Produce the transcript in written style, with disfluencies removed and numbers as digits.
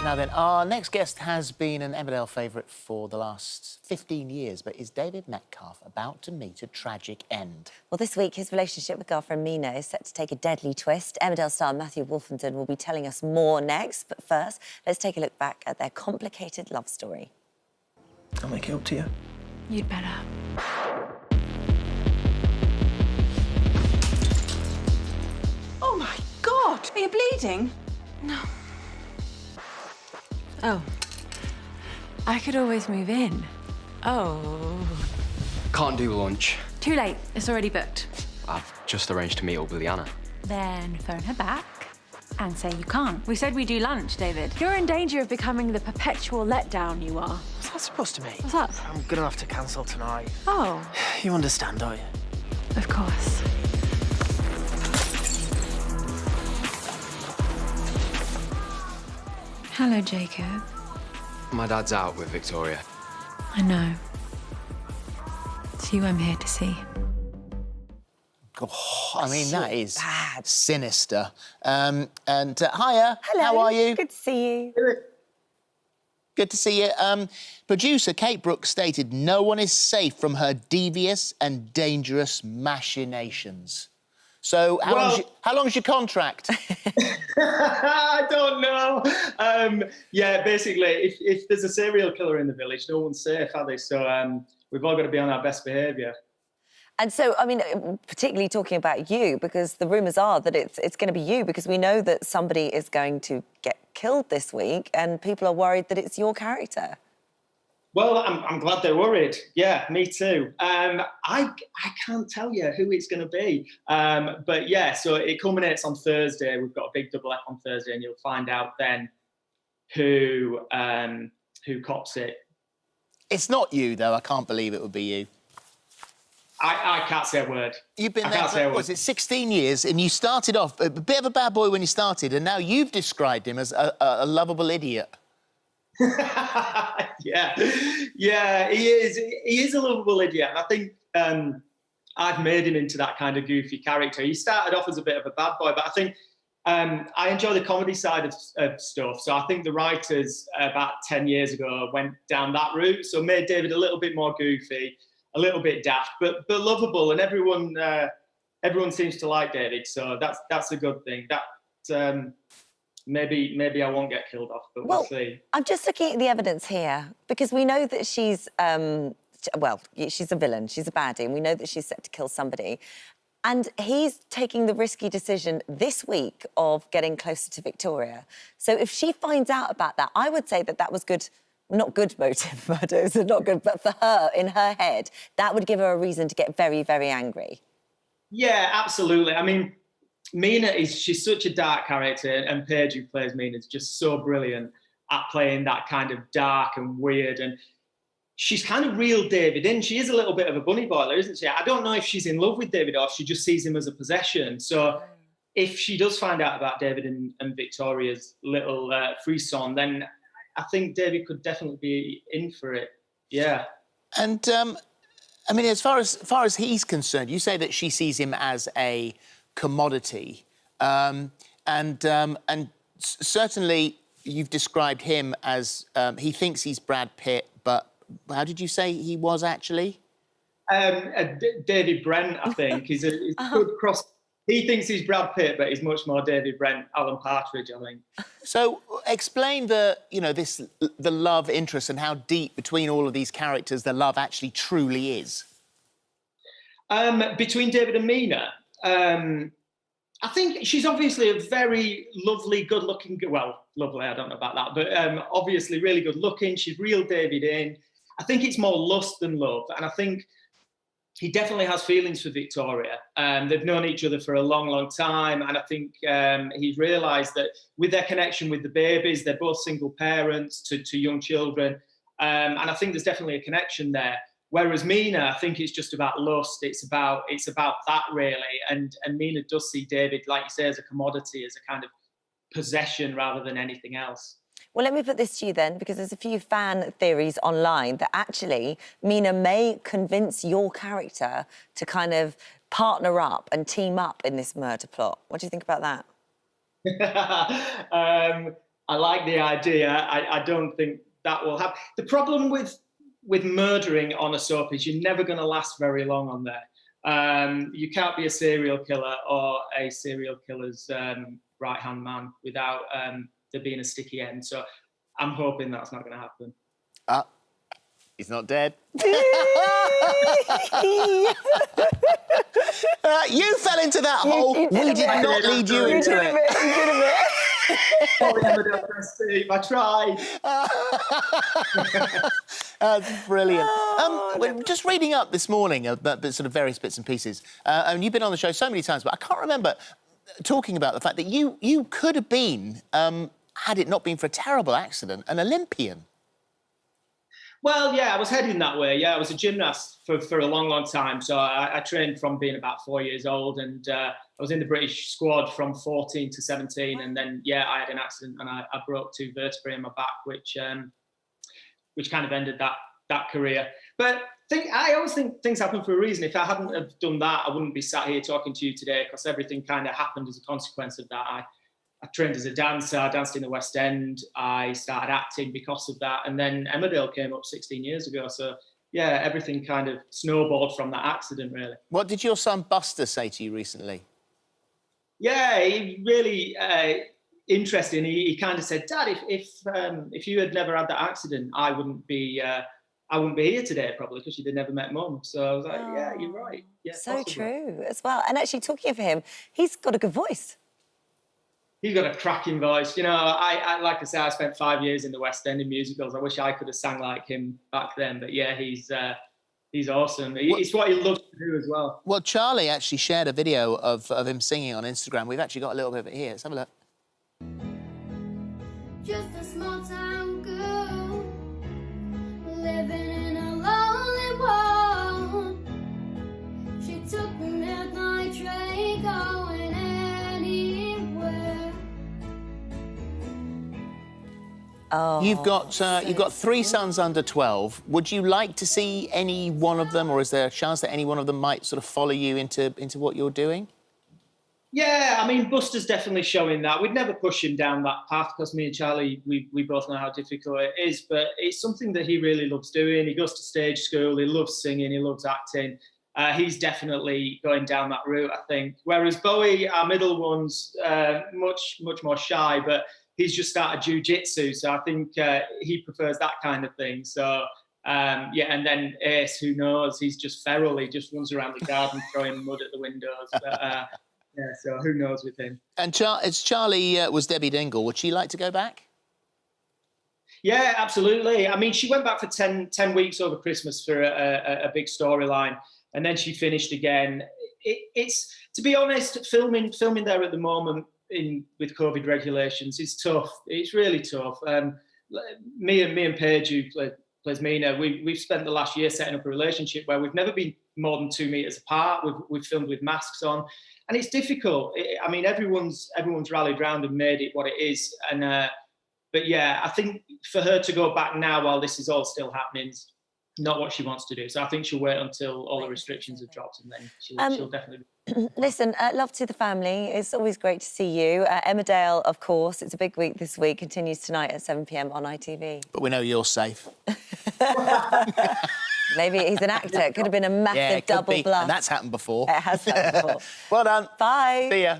Now then, our next guest has been an Emmerdale favourite for the last 15 years, but is David Metcalfe about to meet a tragic end? Well, this week, his relationship with girlfriend Mina is set to take a deadly twist. Emmerdale star Matthew Wolfenden will be telling us more next, but first, let's take a look back at their complicated love story. I'll make it up to you. You'd better. Oh, my God! Are you bleeding? No. Oh. I could always move in. Oh. Can't do lunch. Too late. It's already booked. I've just arranged to meet up with Liana. Then phone her back and say you can't. We said we do lunch, David. You're in danger of becoming the perpetual letdown you are. What's that supposed to mean? What's up? I'm gonna have to cancel tonight. Oh. You understand, don't you? Of course. Hello, Jacob. My dad's out with Victoria. I know. It's you I'm here to see. Oh, I mean, that is bad. Sinister. Hiya. Hello. How are you? Good to see you. Good to see you. Producer Kate Brooks stated no one is safe from her devious and dangerous machinations. So, how long's your contract? I don't know. Yeah, basically, if there's a serial killer in the village, no one's safe, are they? So we've all got to be on our best behaviour. And so, I mean, particularly talking about you, because the rumours are that it's going to be you, because we know that somebody is going to get killed this week and people are worried that it's your character. Well, I'm glad they're worried. Yeah, me too. I can't tell you who it's going to be. But, yeah, so it culminates on Thursday. We've got a big double F on Thursday, and you'll find out then who cops it. It's not you, though. I can't believe it would be you. I can't say a word. You've been there for, what was it, 16 years, and you started off a bit of a bad boy when you started, and now you've described him as a lovable idiot. Yeah, he is a lovable idiot. And I think I've made him into that kind of goofy character. He started off as a bit of a bad boy, but I think I enjoy the comedy side of stuff. So I think the writers about 10 years ago went down that route. So made David a little bit more goofy, a little bit daft, but lovable, and everyone seems to like David. So that's a good thing. That maybe I won't get killed off, but we'll see. I'm just looking at the evidence here, because we know that she's, she's a villain, she's a baddie, and we know that she's set to kill somebody. And he's taking the risky decision this week of getting closer to Victoria. So if she finds out about that, I would say that was good, not good motive, but it's not good, but for her, in her head, that would give her a reason to get very, very angry. Yeah, absolutely. I mean, Mina she's such a dark character, and Paige, who plays Mina, is just so brilliant at playing that kind of dark and weird, and she's kind of reeled David in. She is a little bit of a bunny boiler, isn't she? I don't know if she's in love with David or if she just sees him as a possession. So if she does find out about David and Victoria's little frisson, then I think David could definitely be in for it. Yeah. And I mean, as far as he's concerned, you say that she sees him as a commodity, and certainly you've described him as he thinks he's Brad Pitt, but how did you say he was actually? David Brent, I think. He's a good cross. He thinks he's Brad Pitt, but he's much more David Brent, Alan Partridge, I think. So explain the love interest and how deep between all of these characters the love actually truly is. Between David and Mina, I think she's obviously a very lovely, good-looking... Well, lovely, I don't know about that, but obviously really good-looking. She's reeled David in. I think it's more lust than love, and I think he definitely has feelings for Victoria. They've known each other for a long, long time, and I think he's realised that with their connection with the babies, they're both single parents to young children, and I think there's definitely a connection there. Whereas Mina, I think it's just about lust. It's about that, really. And Mina does see David, like you say, as a commodity, as a kind of possession rather than anything else. Well, let me put this to you then, because there's a few fan theories online that actually Mina may convince your character to kind of partner up and team up in this murder plot. What do you think about that? I like the idea. I don't think that will happen. The problem with murdering on a soap is you're never going to last very long on there. You can't be a serial killer or a serial killer's right-hand man without there being a sticky end. So I'm hoping that's not going to happen. He's not dead. You fell into that hole. We did not lead you into it. You did a bit. Sorry, Emmerdale Press Steve, I tried. That's brilliant. We're just reading up this morning about the sort of various bits and pieces. And you've been on the show so many times, but I can't remember talking about the fact that you could have been, had it not been for a terrible accident, an Olympian. Well, yeah, I was heading that way. Yeah, I was a gymnast for a long, long time. So I trained from being about 4 years old, and I was in the British squad from 14 to 17. And then, yeah, I had an accident and I broke 2 vertebrae in my back, which kind of ended that career. But I always think things happen for a reason. If I hadn't have done that, I wouldn't be sat here talking to you today, because everything kind of happened as a consequence of that. I trained as a dancer, I danced in the West End, I started acting because of that, and then Emmerdale came up 16 years ago. So, yeah, everything kind of snowballed from that accident, really. What did your son Buster say to you recently? Yeah, he really interesting. He kind of said, "Dad, if you had never had that accident, I wouldn't be here today, probably, because you'd have never met Mum." So I was like, "Yeah, you're right." Yeah, so possibly. true as well. And actually, talking of him, he's got a good voice. He's got a cracking voice. You know, I like I say, I spent 5 years in the West End in musicals. I wish I could have sang like him back then. But yeah, he's awesome. It's what he loves to do as well. Well, Charlie actually shared a video of him singing on Instagram. We've actually got a little bit of it here. Let's have a look. Just a small town girl living in a lonely world. She took the midnight train going anywhere. Oh, You've got 3 sons under 12. Would you like to see any one of them, or is there a chance that any one of them might sort of follow you into what you're doing? Yeah, I mean, Buster's definitely showing that. We'd never push him down that path, because me and Charlie, we both know how difficult it is, but it's something that he really loves doing. He goes to stage school, he loves singing, he loves acting. He's definitely going down that route, I think. Whereas Bowie, our middle one's much more shy, but he's just started jiu-jitsu, so I think he prefers that kind of thing. So, yeah, and then Ace, who knows, he's just feral. He just runs around the garden throwing mud at the windows. But, yeah, so who knows with him. And Charlie was Debbie Dingle. Would she like to go back? Yeah, absolutely. I mean, she went back for 10 weeks over Christmas for a big storyline, and then she finished again. It's, to be honest, filming there at the moment with COVID regulations is tough. It's really tough. Me and Paige, who plays Mina, we've spent the last year setting up a relationship where we've never been more than 2 meters apart. We've filmed with masks on, and it's difficult. I mean, everyone's rallied round and made it what it is. And but yeah, I think for her to go back now while this is all still happening is not what she wants to do. So I think she'll wait until all the restrictions have dropped, and then she'll definitely. Listen, love to the family. It's always great to see you. Emmerdale, of course, it's a big week this week. Continues tonight at 7 p.m. on ITV. But we know you're safe. Maybe he's an actor. It could have been a massive double bluff. And that's happened before. It has happened before. Well done. Bye. See ya.